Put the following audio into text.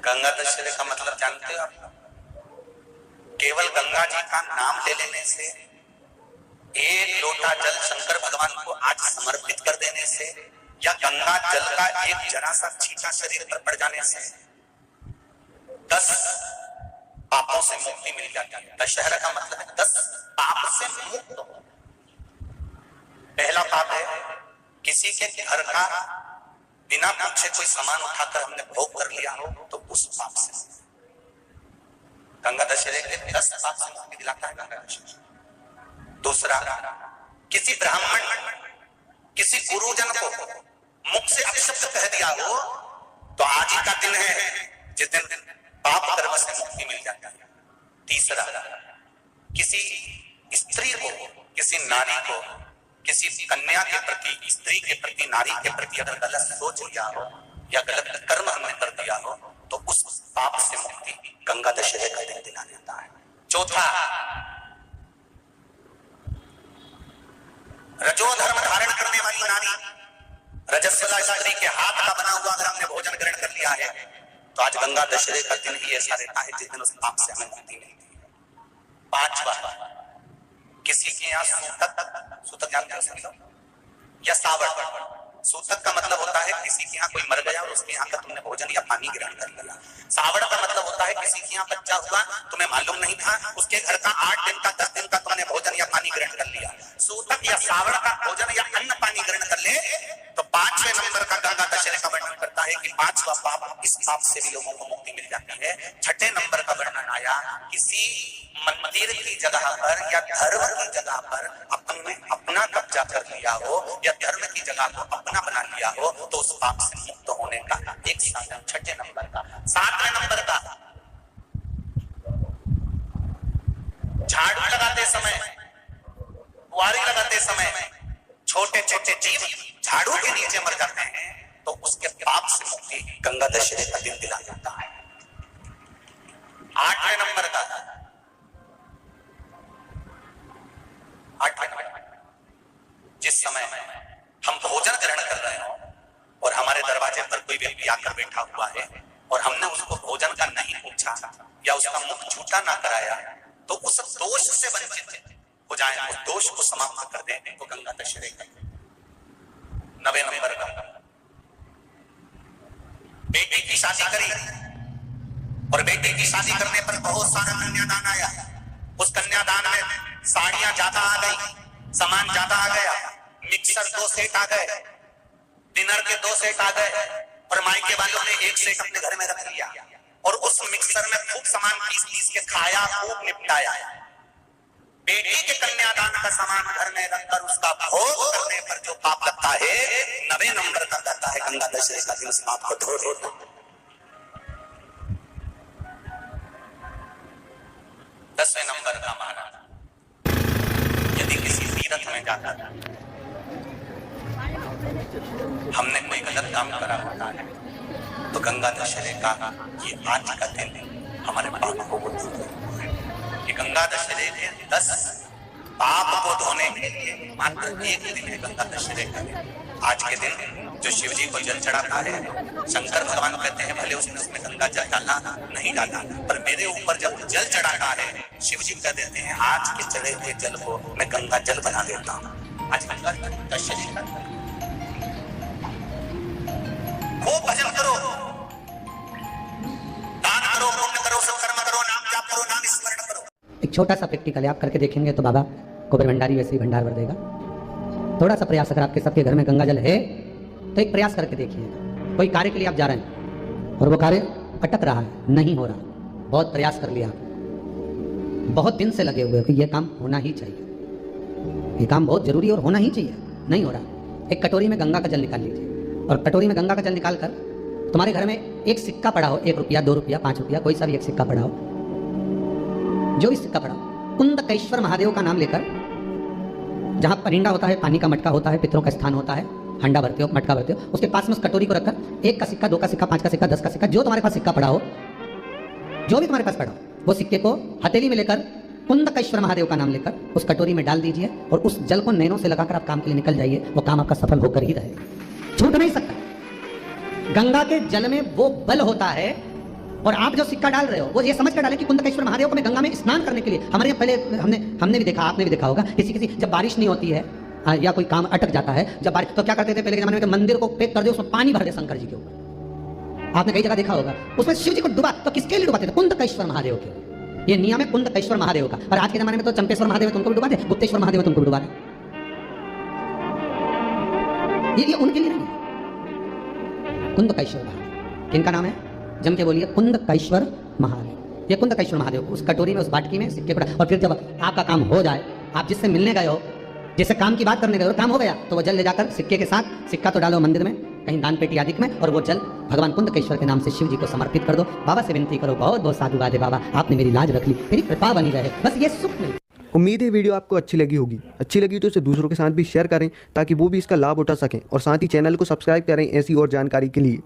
गंगा दशहरे का मतलब जानते हो आप? केवल गंगा जी का नाम ले लेने से, एक लोटा जल शंकर भगवान को आज समर्पित कर देने से, या गंगा जल का एक जरा सा छींटा शरीर पर पड़ जाने से 10 पापों से मुक्ति मिल जाती है। दशहरा का मतलब है 10 पाप से मुक्त हो। पहला पाप है किसी के घर का बिना पूछे कोई सामान उठाकर हमने भोग कर लिया हो, तो उस पाप से गंगा दशहरे के 10 पाप से मुक्ति दिलाता है गंगा दशहरा। दूसरा, किसी ब्राह्मण किसी गुरुजन को मुख से अपशब्द कह दिया हो, तो आज ही का दिन है जिस दिन पाप कर्म से मुक्ति मिल जाती है। तीसरा, किसी स्त्री को, किसी नारी को, किसी कन्या के प्रति, स्त्री के प्रति, नारी के प्रति अगर गलत सोच लिया हो या गलत कर्म हमने कर दिया हो, तो उस पाप से मुक्ति गंगा दशहरे का दिन दिला देता है। चौथा, रजो धर्म धारण करने वाली नारी, रजस्वला स्त्री के हाथ का बना हुआ अगर हमने भोजन ग्रहण कर लिया है, तो आज गंगा दशहरे का दिन ही ऐसा रहता है जिस दिन उस पाप से हमें मुक्ति मिलती है। पांचवा, किसी के यहाँ सूतक जानते हो सभी लोग, या सावड़। सूतक का मतलब होता है किसी के यहाँ कोई मर गया और उसके यहाँ का तुमने भोजन या पानी ग्रहण कर लिया। सावड़ का मतलब होता है किसी के यहाँ बच्चा हुआ, तुम्हें मालूम नहीं था, उसके घर का 8 दिन का 10 दिन का तुमने भोजन या पानी ग्रहण कर लिया। सूतक या सावड़ का भोजन या अन्न पानी ग्रहण कर ले, तो 5वें नंबर का गंगा दशहरे का वर्णन करता है कि 5वां पाप, इस पाप से भी लोगों को मुक्ति मिल जाती है। 6ठे नंबर का वर्णन आया, किसी मंदिर की जगह पर या धर्म की जगह पर अपना कब्जा कर लिया हो या धर्म की जगह को अपना बना लिया हो, तो उस पाप से मुक्त होने का एक साधन 6ठे नंबर का। 7वें नंबर का, झाड़ू लगाते समय, बुआरी लगाते समय छोटे छोटे जीव झाड़ू के नीचे मर जाते हैं, तो उसके पाप से मुक्ति गंगा दशहरे का दिन दिला जाता है। 8वें नंबर का, 8वें नंबर, जिस समय हम भोजन ग्रहण कर रहे हो और हमारे दरवाजे पर कोई व्यक्ति आकर बैठा हुआ है और हमने उसको भोजन का नहीं पूछा या उसका मुख झूठा ना कराया, तो उस दोष से वंचित हो जाए, उस दोष को समाप्त कर दें, तो गंगा दशहरे का। 9वें नंबर का, बेटी की शादी करी और बेटी की शादी करने पर बहुत सारा कन्यादान आया। उस कन्यादान में साड़ियां ज्यादा आ गई, सामान ज्यादा आ गया, मिक्सर 2 सेट आ गए, डिनर के 2 सेट आ गए, और मायके वालों ने 1 सेट अपने घर में रख लिया और उस मिक्सर में खूब सामान पीस के खाया, खूब निपटाया। बेटी के कन्यादान का सामान घर में रखकर उसका भोग करने पर जो पाप लगता है, 9वें नंबर का लगता है गंगा दशहरे का दिन उस पाप को धो देता। 10वें नंबर का महाराज, यदि किसी तीर्थ में जाता था, हमने कोई गलत काम करा होता है, तो गंगा दशहरे का ये आज का दिन हमारे पाप को धोता है। ये गंगा दशहरे के 10 पाप को धोने के लिए मात्र एक दिन है गंगा दशहरे का दिन। आज के दिन जो शिव जी को जल चढ़ाता है, शंकर भगवान कहते हैं भले उसने उसमें गंगा जल डाला नहीं डाला, पर मेरे ऊपर जब जल चढ़ाता है, शिव जी कह देते हैं आज के चढ़े हुए जल को मैं गंगा जल बना देता हूँ। आज गंगा दशहरे का, खूब भजन करो, दान करो, पुण्य करो, सत्कर्म करो, नाम जाप करो, नाम स्मरण करो। एक छोटा सा प्रैक्टिकल है, आप करके देखेंगे तो बाबा कुबेर भंडारी वैसे ही भंडार भर देगा। थोड़ा सा प्रयास, अगर आपके सबके घर में गंगा जल है तो एक प्रयास करके देखिए। कोई कार्य के लिए आप जा रहे हैं और वो कार्य अटक रहा है, नहीं हो रहा, बहुत प्रयास कर लिया, बहुत दिन से लगे हुए कि ये काम होना ही चाहिए, ये काम बहुत जरूरी और होना ही चाहिए, नहीं हो रहा। एक कटोरी में गंगा का जल निकाल लीजिए और कटोरी में गंगा का जल निकाल कर तुम्हारे घर में एक सिक्का पड़ा हो, 1 रुपया, 2 रुपया, 5 रुपया, कोई सा भी एक सिक्का पड़ा हो, जो भी सिक्का पड़ा हो, कुंदकेश्वर महादेव का नाम लेकर, जहां परिंडा होता है, पानी का मटका होता है, पितरों का स्थान होता है, हंडा भरते हो, मटका भरते हो, उसके पास में उस कटोरी को रखकर 1 का सिक्का, 2 का सिक्का, 5 का सिक्का, 10 का सिक्का, जो तुम्हारे पास सिक्का पड़ा हो, जो भी तुम्हारे पास पड़ा हो, वो सिक्के को हथेली में लेकर कुंदकेश्वर महादेव का नाम लेकर उस कटोरी में डाल दीजिए और उस जल को नैनों से लगाकर आप काम के लिए निकल जाइए। वो काम आपका सफल होकर ही रहेगा, छूट नहीं सकता। गंगा के जल में वो बल होता है और आप जो सिक्का डाल रहे हो वो ये समझ कर डाले कि कुंदकेश्वर महादेव को मैं गंगा में स्नान करने के लिए, हमारे यहाँ पहले हमने भी देखा, आपने भी देखा होगा, किसी जब बारिश नहीं होती है या कोई काम अटक जाता है जब बारिश, तो क्या करते थे पहले के जमाने में, मंदिर को पैक कर दे, उसमें पानी भर दे शंकर जी के ऊपर। आपने कई जगह देखा होगा, उसमें शिव जी को डुबा, तो किसके लिए डुबाते थे? कुंदकेश्वर महादेव के लिए। ये नियम है कुंदकेश्वर महादेव का। और आज के जमाने में तो चंपेश्वर महादेव है, तुमको भी डुबा दे, गुप्तेश्वर महादेव है, तुमको भी डुबा दे। ये उनके लिए नहीं है। कुंदकेश्वर महादेव किनका नाम है? जम के बोलिए, कुंदकेश्वर महादेव। ये कुंदकेश्वर महादेव उस कटोरी में, उस बाटकी में सिक्के पड़ा, और फिर जब आपका काम हो जाए, आप जिससे मिलने गए हो, जैसे काम की बात करने गए हो, काम हो गया, तो वो जल ले जाकर सिक्के के साथ, सिक्का तो डालो मंदिर में, कहीं दान पेटी आदि में, और वो जल भगवान कुंदकेश्वर के नाम से शिव जी को समर्पित कर दो। बाबा से विनती करो, बहुत बहुत साधुवाद है बाबा, आपने मेरी लाज रख ली, मेरी कृपा बनी रहे, बस ये सुख मिले। उम्मीद है वीडियो आपको अच्छी लगी होगी। अच्छी लगी तो इसे दूसरों के साथ भी शेयर करें ताकि वो भी इसका लाभ उठा सकें, और साथ ही चैनल को सब्सक्राइब करें ऐसी और जानकारी के लिए।